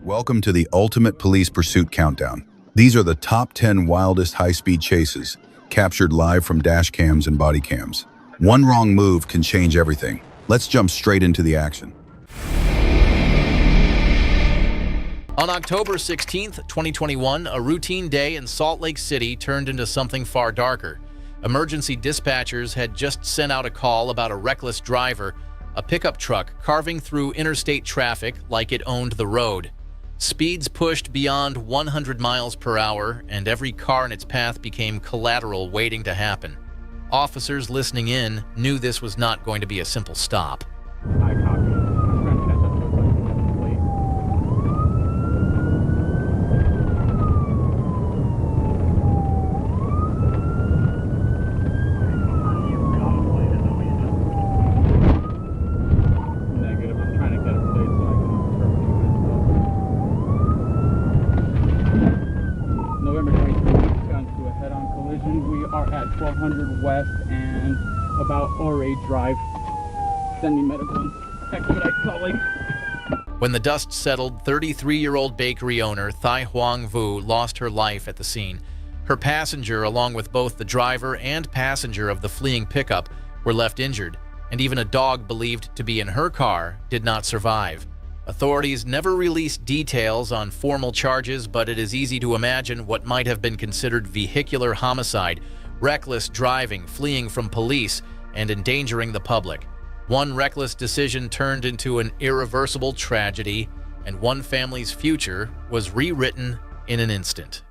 Welcome to the Ultimate Police Pursuit Countdown. These are the top 10 wildest high-speed chases, captured live from dash cams and body cams. One wrong move can change everything. Let's jump straight into the action. On October 16th, 2021, a routine day in Salt Lake City turned into something far darker. Emergency dispatchers had just sent out a call about a reckless driver, a pickup truck carving through interstate traffic like it owned the road. Speeds pushed beyond 100 miles per hour, and every car in its path became collateral waiting to happen. Officers listening in knew this was not going to be a simple stop. I copy. I'm trying to catch up to it, but it's late. Negative. I'm trying to get a plate so I can November 23rd, got into a head-on collision. We are at 1200 West and about Ore Drive. Send me medical. Expedite Salt Lake. When the dust settled, 33-year-old bakery owner Thai Hoang Vu lost her life at the scene. Her passenger, along with both the driver and passenger of the fleeing pickup, were left injured, and even a dog believed to be in her car did not survive. Authorities never released details on formal charges, but it is easy to imagine what might have been considered vehicular homicide, reckless driving, fleeing from police, and endangering the public. One reckless decision turned into an irreversible tragedy, and one family's future was rewritten in an instant.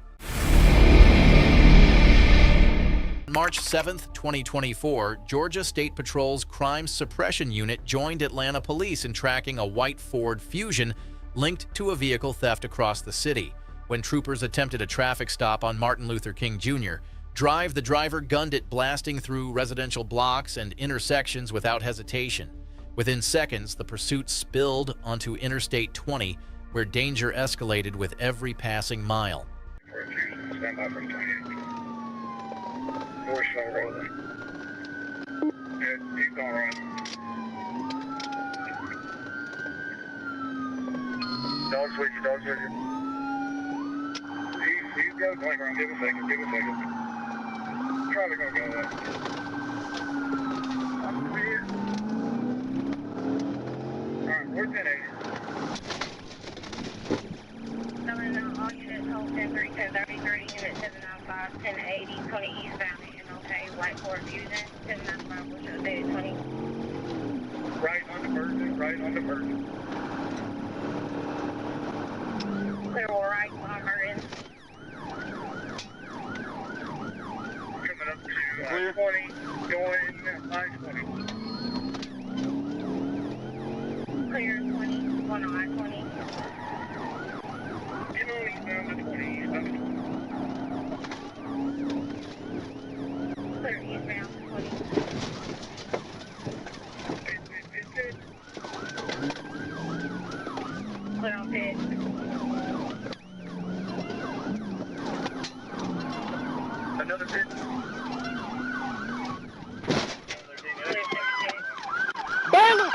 On March 7, 2024, Georgia State Patrol's Crime Suppression Unit joined Atlanta Police in tracking a white Ford Fusion linked to a vehicle theft across the city. When troopers attempted a traffic stop on Martin Luther King Jr., the driver gunned it, blasting through residential blocks and intersections without hesitation. Within seconds, the pursuit spilled onto Interstate 20, where danger escalated with every passing mile. Stand by from 28. North side rolling. And keep going around. Dogs with you, dogs with you. He's got a blank around. Give a second. Probably gonna go there. I'm here. Alright, we're 1080. All units hold 10-3, 10-33, unit 795, 1080, 20 eastbound, okay, white Ford Fusion, 1095, which is dated 20. Right on the Virgin. Clear right on Merton. Coming up to I-20, going I-20. Clear 20, one on I-20. Get on eastbound to 20, eastbound to 20. Clear eastbound to 20. It's good. Clear on pit. Another pit. Clear 10-10. Bailiff!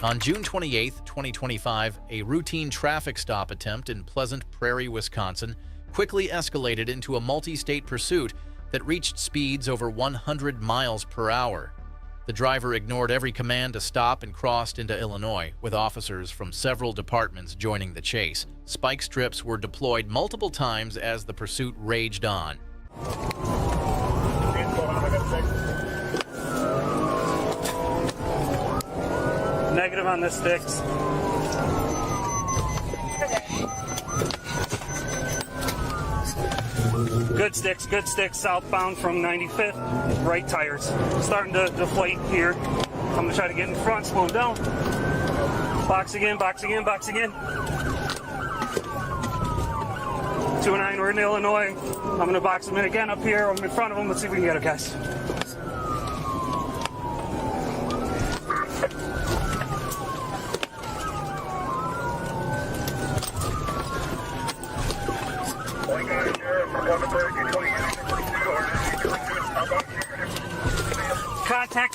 On June 28, 2025, a routine traffic stop attempt in Pleasant Prairie, Wisconsin, quickly escalated into a multi-state pursuit that reached speeds over 100 miles per hour. The driver ignored every command to stop and crossed into Illinois, with officers from several departments joining the chase. Spike strips were deployed multiple times as the pursuit raged on. Negative on the sticks. Good sticks, southbound from 95th, right tires. Starting to deflate here. I'm gonna try to get in front, slow down. Box again. 209, we're in Illinois. I'm gonna box him in again up here. I'm in front of him, let's see if we can get him, guys.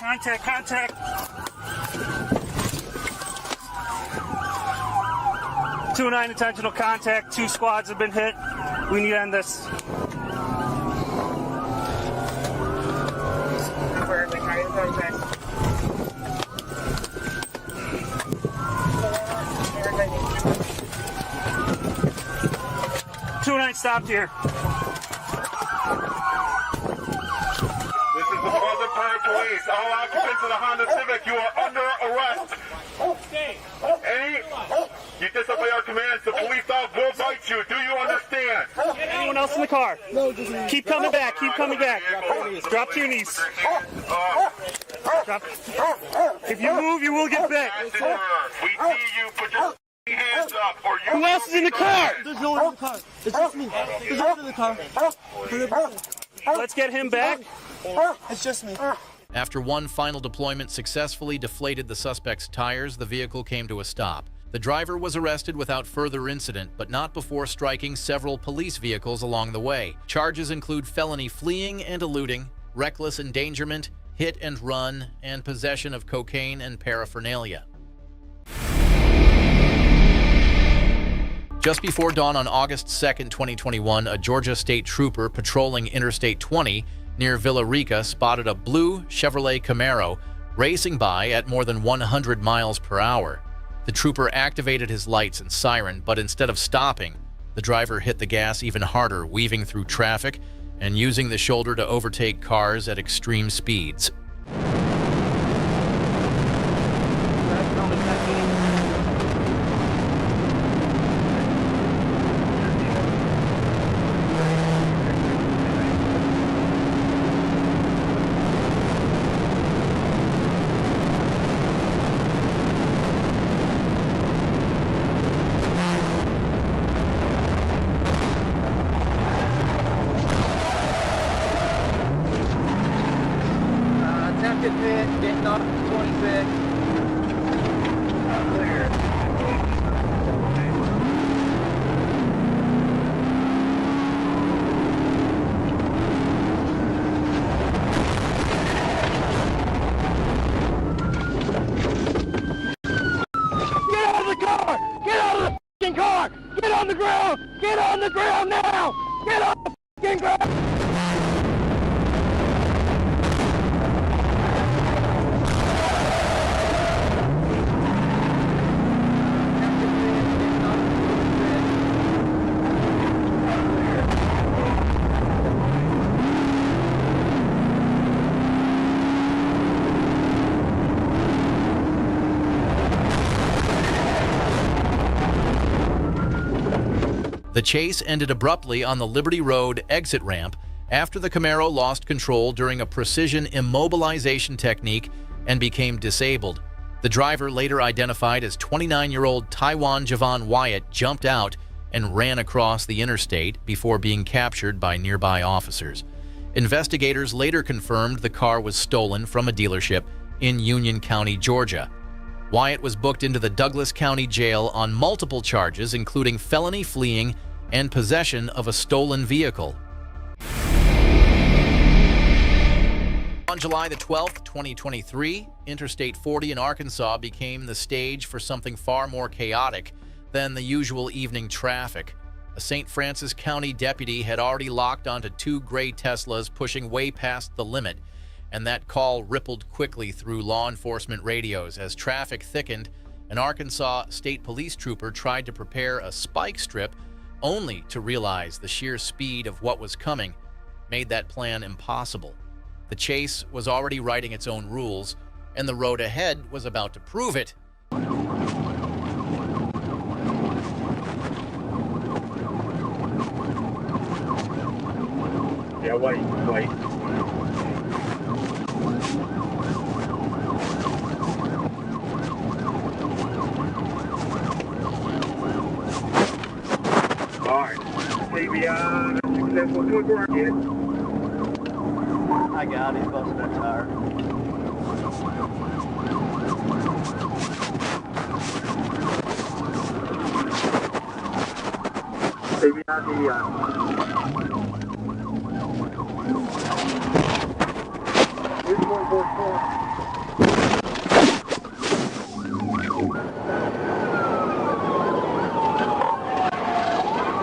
Contact. 2-9 intentional contact. 2 squads have been hit. We need to end this. Stopped here. This is the Pleasant Prairie Police. All occupants of the Honda Civic, you are under arrest. You disobey our commands, the police dog will bite you. Do you understand? Anyone else in the car? No, just me. Keep coming back. Drop to your knees. Drop. If you move, you will get bit. We see you. Put your hands up, or you. Who else is in the car? There's no one in the car. It's just me. There's no one in the car. Let's get him back. It's just me. After one final deployment successfully deflated the suspect's tires, the vehicle came to a stop. The driver was arrested without further incident, but not before striking several police vehicles along the way. Charges include felony fleeing and eluding, reckless endangerment, hit and run, and possession of cocaine and paraphernalia. Just before dawn on August 2nd, 2021, a Georgia state trooper patrolling Interstate 20 near Villa Rica spotted a blue Chevrolet Camaro racing by at more than 100 miles per hour. The trooper activated his lights and siren, but instead of stopping, the driver hit the gas even harder, weaving through traffic and using the shoulder to overtake cars at extreme speeds. Getting off 26. Clear. Get out of the car! Get out of the f***ing car! Get on the ground! Get on the ground now! Get on the f***ing ground! The chase ended abruptly on the Liberty Road exit ramp after the Camaro lost control during a precision immobilization technique and became disabled. The driver, later identified as 29-year-old Taiwan Javon Wyatt, jumped out and ran across the interstate before being captured by nearby officers. Investigators later confirmed the car was stolen from a dealership in Union County, Georgia. Wyatt was booked into the Douglas County Jail on multiple charges, including felony fleeing and possession of a stolen vehicle. On July the 12th, 2023, Interstate 40 in Arkansas became the stage for something far more chaotic than the usual evening traffic. A St. Francis County deputy had already locked onto 2 gray Teslas pushing way past the limit, and that call rippled quickly through law enforcement radios. As traffic thickened, an Arkansas State Police trooper tried to prepare a spike strip, only to realize the sheer speed of what was coming made that plan impossible. The chase was already writing its own rules, and the road ahead was about to prove it. Yeah, wait. Alright, CBI, successful 24 hit. I got it. Busted that tire. CBI, Here's 144.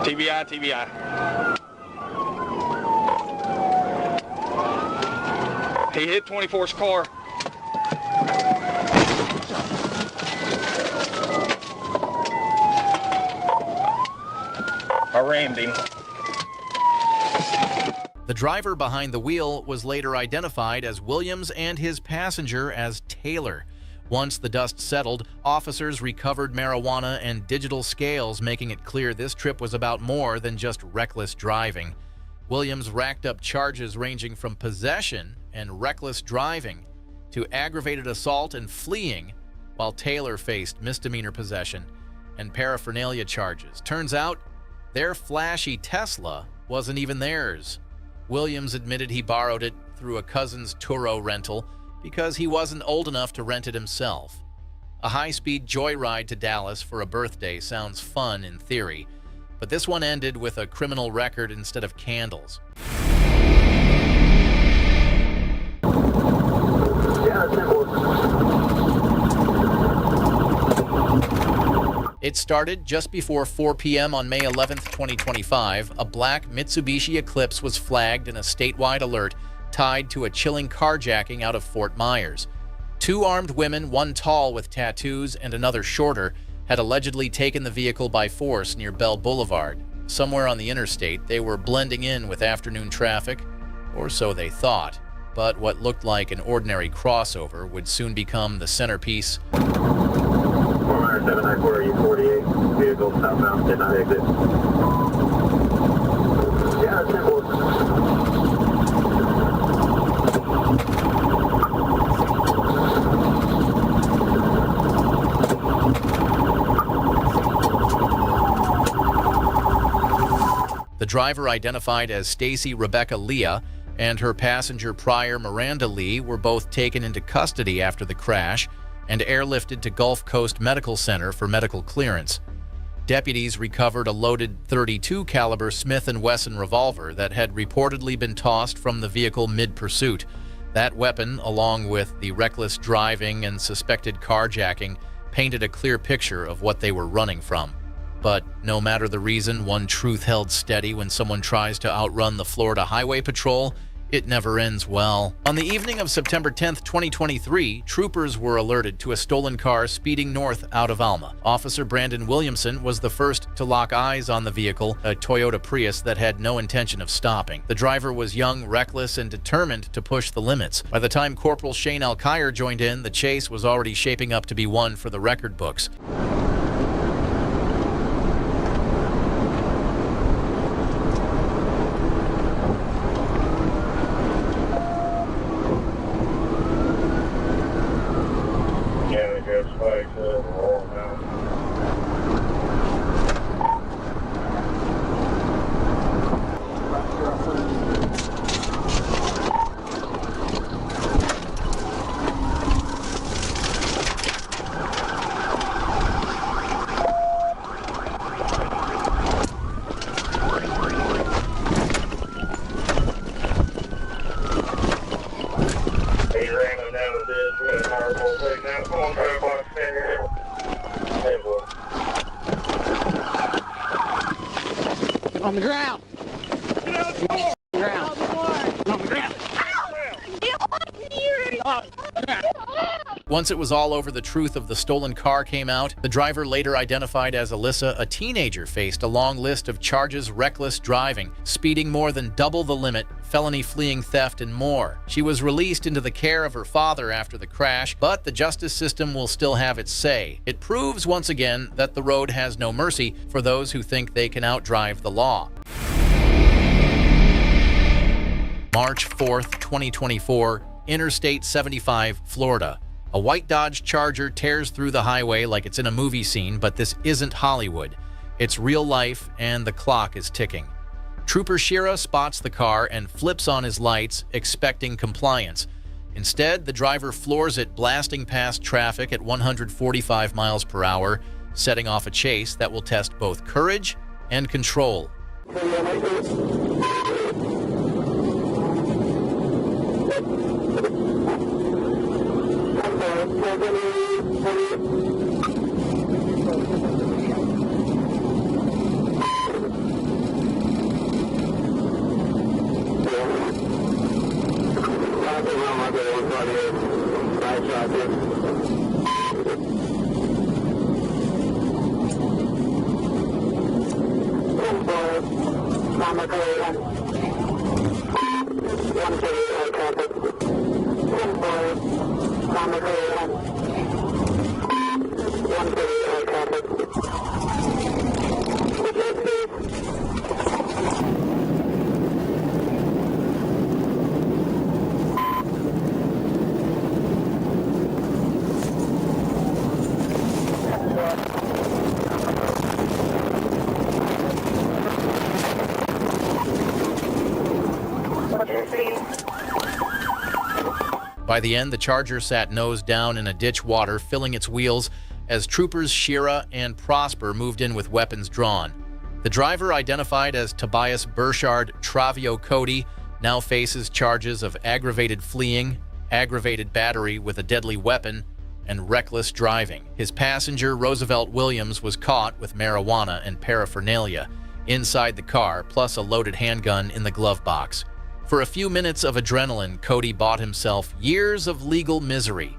TBI, TBI. He hit 24's car. I rammed him. The driver behind the wheel was later identified as Williams and his passenger as Taylor. Once the dust settled, officers recovered marijuana and digital scales, making it clear this trip was about more than just reckless driving. Williams racked up charges ranging from possession and reckless driving to aggravated assault and fleeing, while Taylor faced misdemeanor possession and paraphernalia charges. Turns out, their flashy Tesla wasn't even theirs. Williams admitted he borrowed it through a cousin's Turo rental because he wasn't old enough to rent it himself. A high-speed joyride to Dallas for a birthday sounds fun in theory, but this one ended with a criminal record instead of candles. It started just before 4 p.m. on May 11th, 2025. A black Mitsubishi Eclipse was flagged in a statewide alert tied to a chilling carjacking out of Fort Myers. Two armed women, one tall with tattoos and another shorter, had allegedly taken the vehicle by force near Bell Boulevard. Somewhere on the interstate, they were blending in with afternoon traffic, or so they thought. But what looked like an ordinary crossover would soon become the centerpiece. 49794 U48, vehicle southbound, did not exit. Yeah, it's simple. The driver, identified as Stacy Rebecca Leah, and her passenger Pryor Miranda Lee were both taken into custody after the crash and airlifted to Gulf Coast Medical Center for medical clearance. Deputies recovered a loaded .32 caliber Smith & Wesson revolver that had reportedly been tossed from the vehicle mid-pursuit. That weapon, along with the reckless driving and suspected carjacking, painted a clear picture of what they were running from. But no matter the reason, one truth held steady: when someone tries to outrun the Florida Highway Patrol, it never ends well. On the evening of September 10th, 2023, troopers were alerted to a stolen car speeding north out of Alma. Officer Brandon Williamson was the first to lock eyes on the vehicle, a Toyota Prius that had no intention of stopping. The driver was young, reckless, and determined to push the limits. By the time Corporal Shane Alkire joined in, the chase was already shaping up to be one for the record books. On the ground. Get out the ground. On the ground. Once it was all over, the truth of the stolen car came out. The driver, later identified as Alyssa, a teenager, faced a long list of charges: reckless driving, speeding more than double the limit, felony fleeing theft, and more. She was released into the care of her father after the crash, but the justice system will still have its say. It proves once again that the road has no mercy for those who think they can outdrive the law. March 4th, 2024, Interstate 75, Florida. A white Dodge Charger tears through the highway like it's in a movie scene, but this isn't Hollywood. It's real life, and the clock is ticking. Trooper Shira spots the car and flips on his lights, expecting compliance. Instead, the driver floors it, blasting past traffic at 145 miles per hour, setting off a chase that will test both courage and control. By the end, the Charger sat nose down in a ditch water, filling its wheels as troopers Shira and Prosper moved in with weapons drawn. The driver, identified as Tobias Burchard Travio Cody, now faces charges of aggravated fleeing, aggravated battery with a deadly weapon, and reckless driving. His passenger, Roosevelt Williams, was caught with marijuana and paraphernalia inside the car, plus a loaded handgun in the glove box. For a few minutes of adrenaline, Cody bought himself years of legal misery.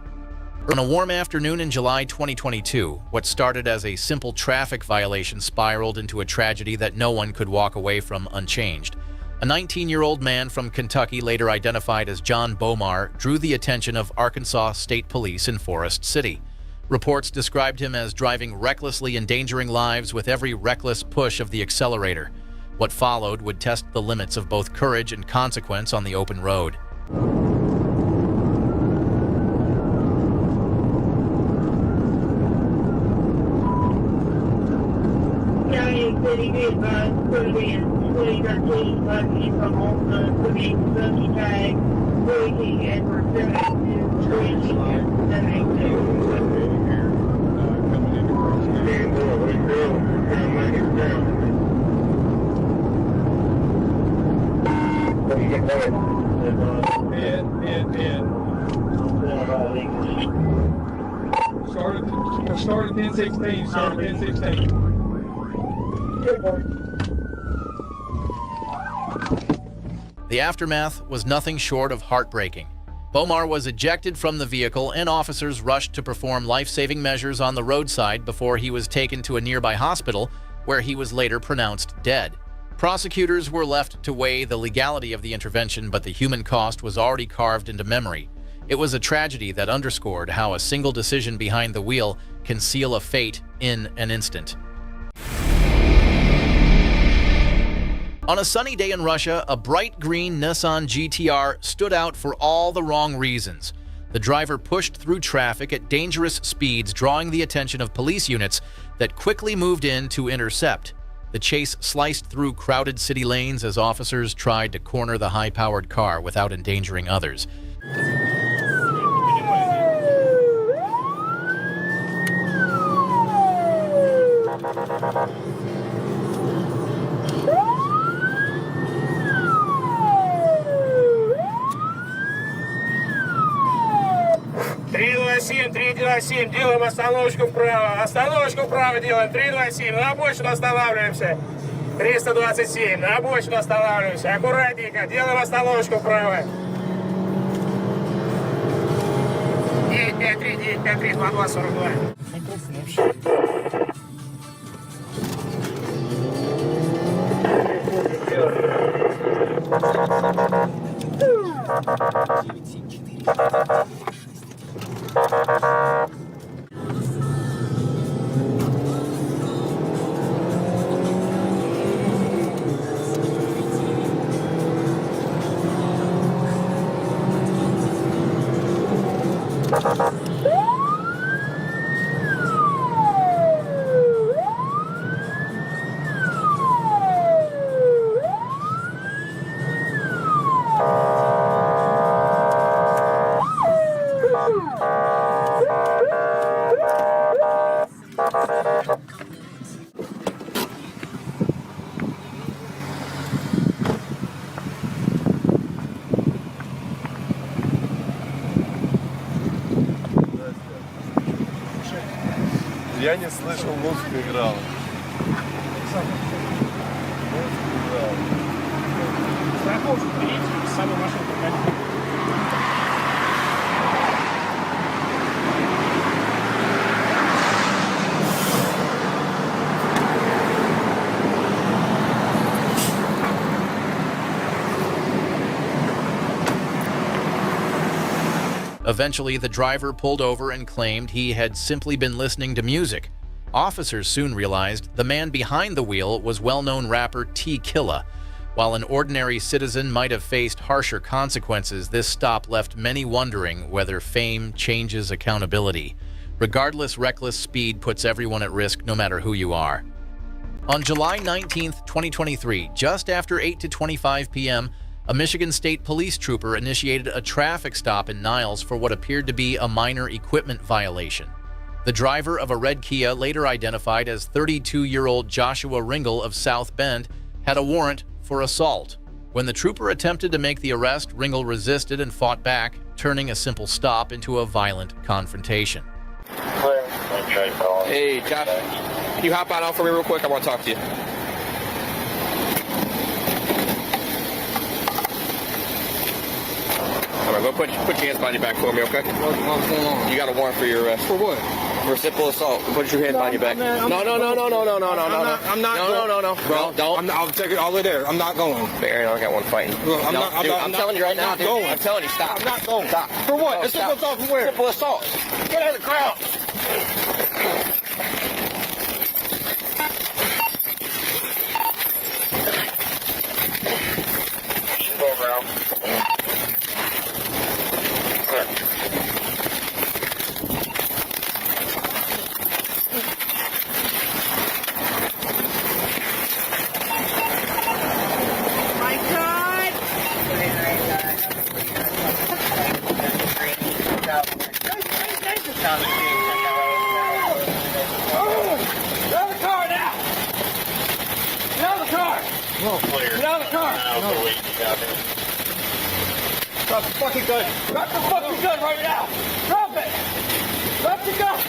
On a warm afternoon in July 2022, what started as a simple traffic violation spiraled into a tragedy that no one could walk away from unchanged. A 19-year-old man from Kentucky, later identified as John Bomar, drew the attention of Arkansas State Police in Forest City. Reports described him as driving recklessly, endangering lives with every reckless push of the accelerator. What followed would test the limits of both courage and consequence on the open road. City be advised, Cody and 2013 Bucky from Olson, Cody Kentucky tag, Cody Edward 782, Cody and 782. Coming in across the Started 10-16, started 10-16. The aftermath was nothing short of heartbreaking. Bomar was ejected from the vehicle, and officers rushed to perform life-saving measures on the roadside before he was taken to a nearby hospital, where he was later pronounced dead. Prosecutors were left to weigh the legality of the intervention, but the human cost was already carved into memory. It was a tragedy that underscored how a single decision behind the wheel can seal a fate in an instant. On a sunny day in Russia, a bright green Nissan GTR stood out for all the wrong reasons. The driver pushed through traffic at dangerous speeds, drawing the attention of police units that quickly moved in to intercept. The chase sliced through crowded city lanes as officers tried to corner the high-powered car without endangering others. «327, делаем остановочку вправо делаем, 327, на обочину останавливаемся, 327, на обочину останавливаемся, аккуратненько, делаем остановочку вправо». 953, 953, 2242. Я не слышал, музыка играла. Страховку берите, с собой машину проходите. Eventually, the driver pulled over and claimed he had simply been listening to music. Officers soon realized the man behind the wheel was well-known rapper T. Killa. While an ordinary citizen might have faced harsher consequences, this stop left many wondering whether fame changes accountability. Regardless, reckless speed puts everyone at risk, no matter who you are. On July 19, 2023, just after 8:25 p.m., a Michigan State police trooper initiated a traffic stop in Niles for what appeared to be a minor equipment violation. The driver of a red Kia, later identified as 32-year-old Joshua Ringel of South Bend, had a warrant for assault. When the trooper attempted to make the arrest, Ringel resisted and fought back, turning a simple stop into a violent confrontation. Hey, Josh, can you hop out for me real quick? I want to talk to you. All right, go put your hands behind your back for me, okay? What's going on? You got a warrant for your arrest. For what? For simple assault. Put your hands behind your back. Man, No. I'm not going. Bro, don't. I'll take it all the way there. I'm not going. Aaron, I got one fighting. Look, I'm telling you right now, dude. Going. I'm telling you, stop. I'm not going. Stop. For what? No, It's simple assault from where? Simple assault. Get out of the crowd. Go around. My God! Get out of the car now! Get out of the car! Get out of the car! Drop the fucking gun! Drop the fucking gun right now! Drop it! Drop the gun!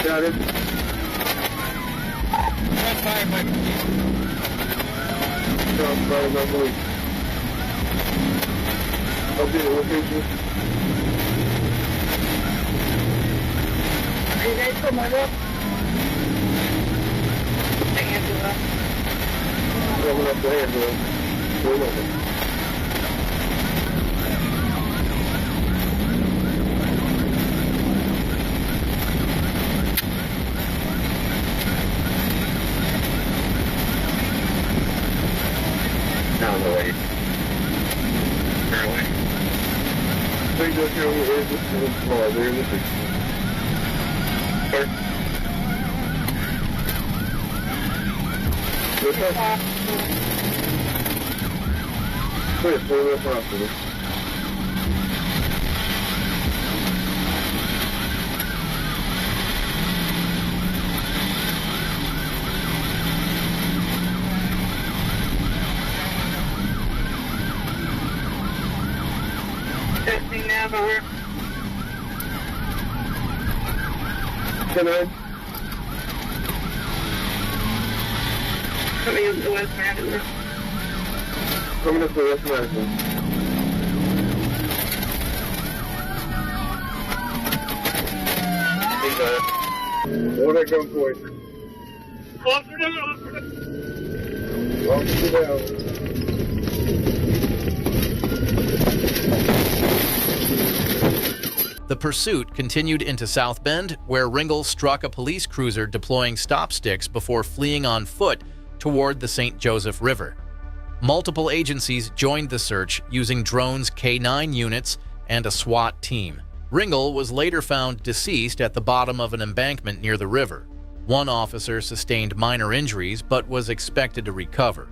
Got it. Are you guys coming up? The ambulance. Coming up the ambulance. Pull over. Down the way. Fairway. Please go through the floor. There it is. Sir. Good luck. Please, pull this hospital. Testing now, over. Come in. Coming up to West Madison. Coming up to West Madison. He's got it. What that gun for you? Officer down. Officer down. The The pursuit continued into South Bend, where Ringel struck a police cruiser deploying stop sticks before fleeing on foot toward the St. Joseph River. Multiple agencies joined the search using drones, K-9 units, and a SWAT team. Ringel was later found deceased at the bottom of an embankment near the river. One officer sustained minor injuries but was expected to recover.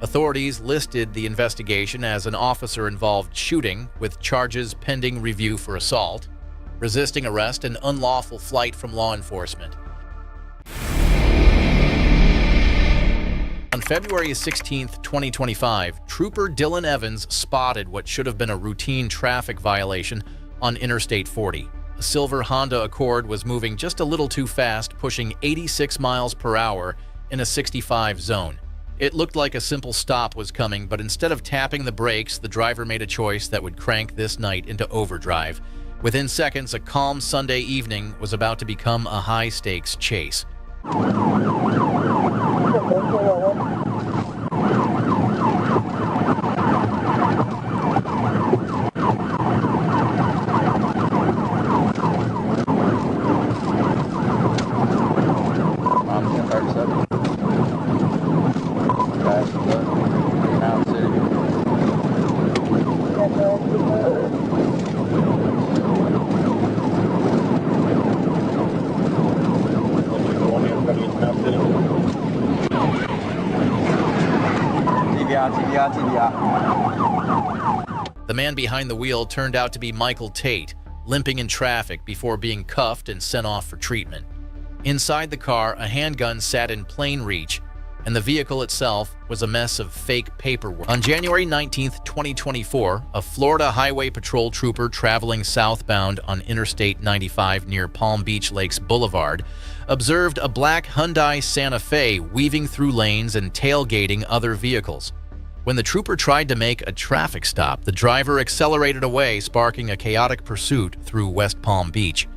Authorities listed the investigation as an officer-involved shooting, with charges pending review for assault, resisting arrest, and unlawful flight from law enforcement. On February 16, 2025, Trooper Dylan Evans spotted what should have been a routine traffic violation on Interstate 40. A silver Honda Accord was moving just a little too fast, pushing 86 miles per hour in a 65 zone. It looked like a simple stop was coming, but instead of tapping the brakes, the driver made a choice that would crank this night into overdrive. Within seconds, a calm Sunday evening was about to become a high-stakes chase. The man behind the wheel turned out to be Michael Tate, limping in traffic before being cuffed and sent off for treatment. Inside the car, a handgun sat in plain reach, and the vehicle itself was a mess of fake paperwork. On January 19, 2024, a Florida Highway Patrol trooper traveling southbound on Interstate 95 near Palm Beach Lakes Boulevard observed a black Hyundai Santa Fe weaving through lanes and tailgating other vehicles. When the trooper tried to make a traffic stop, the driver accelerated away, sparking a chaotic pursuit through West Palm Beach.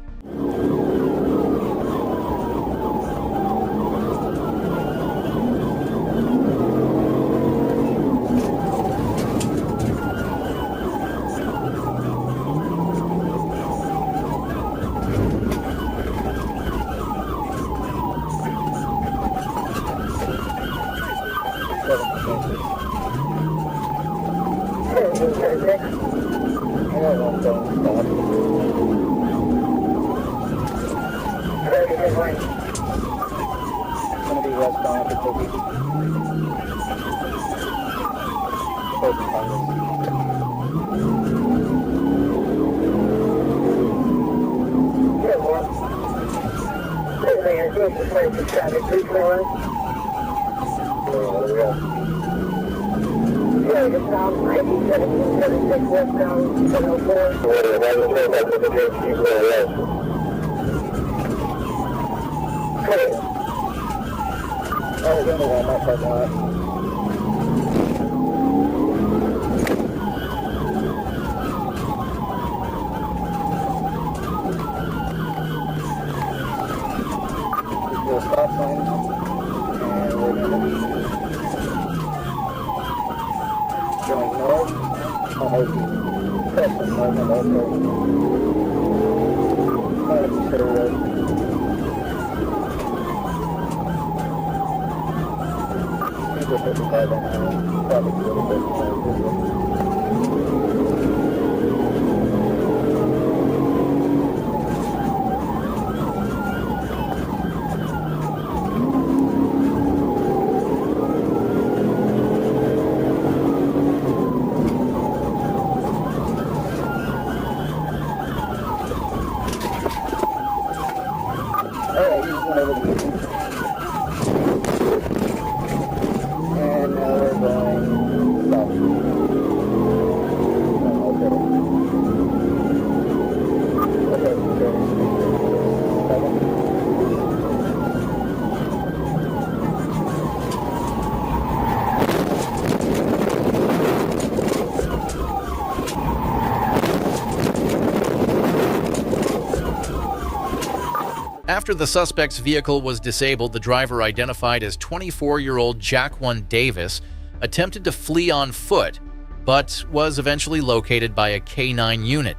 After the suspect's vehicle was disabled, the driver, identified as 24-year-old Jaquan Davis, attempted to flee on foot, but was eventually located by a K-9 unit.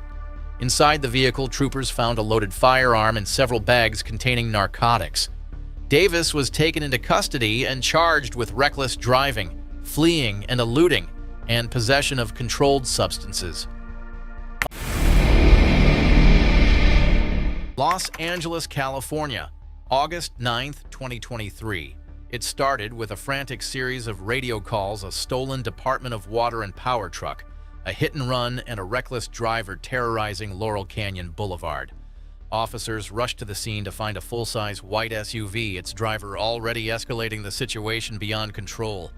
Inside the vehicle, troopers found a loaded firearm and several bags containing narcotics. Davis was taken into custody and charged with reckless driving, fleeing and eluding, and possession of controlled substances. Los Angeles, California, August 9, 2023. It started with a frantic series of radio calls, a stolen Department of Water and Power truck, a hit-and-run, and a reckless driver terrorizing Laurel Canyon Boulevard. Officers rushed to the scene to find a full-size white SUV, its driver already escalating the situation beyond control.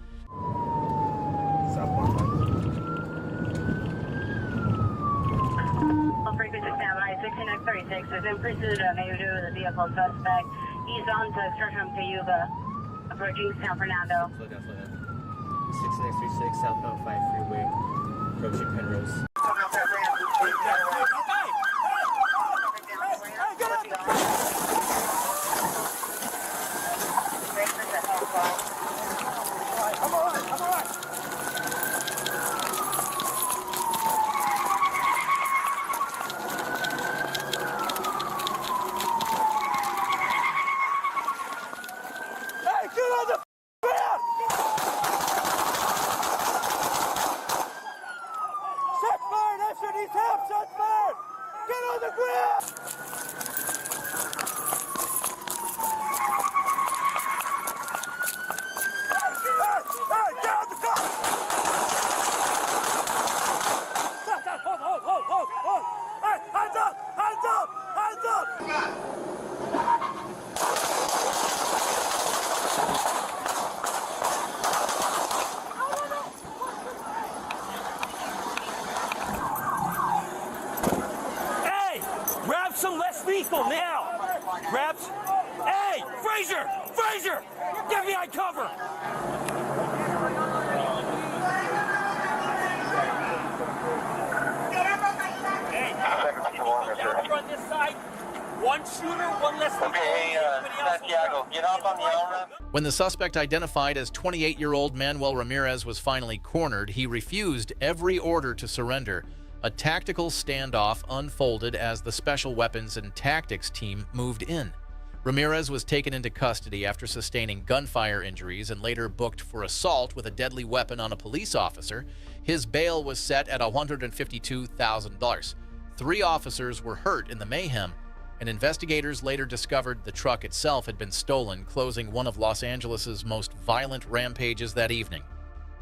Frequency standby, 6936 is in pursuit of a vehicle suspect. He's on to Extraction Cayuga, approaching San Fernando. Slow down. 6936 southbound 5 freeway, approaching Penrose. Some less lethal now! Grabs. Hey! Frazier! Get behind cover! Hey, down front this side. One shooter, one less lethal. Okay, Santiago, get up on the LRAM. When the suspect identified as 28-year-old Manuel Ramirez was finally cornered, he refused every order to surrender. A tactical standoff unfolded as the Special Weapons and Tactics team moved in. Ramirez was taken into custody after sustaining gunfire injuries and later booked for assault with a deadly weapon on a police officer. His bail was set at $152,000. 3 officers were hurt in the mayhem, and investigators later discovered the truck itself had been stolen, closing one of Los Angeles' most violent rampages that evening.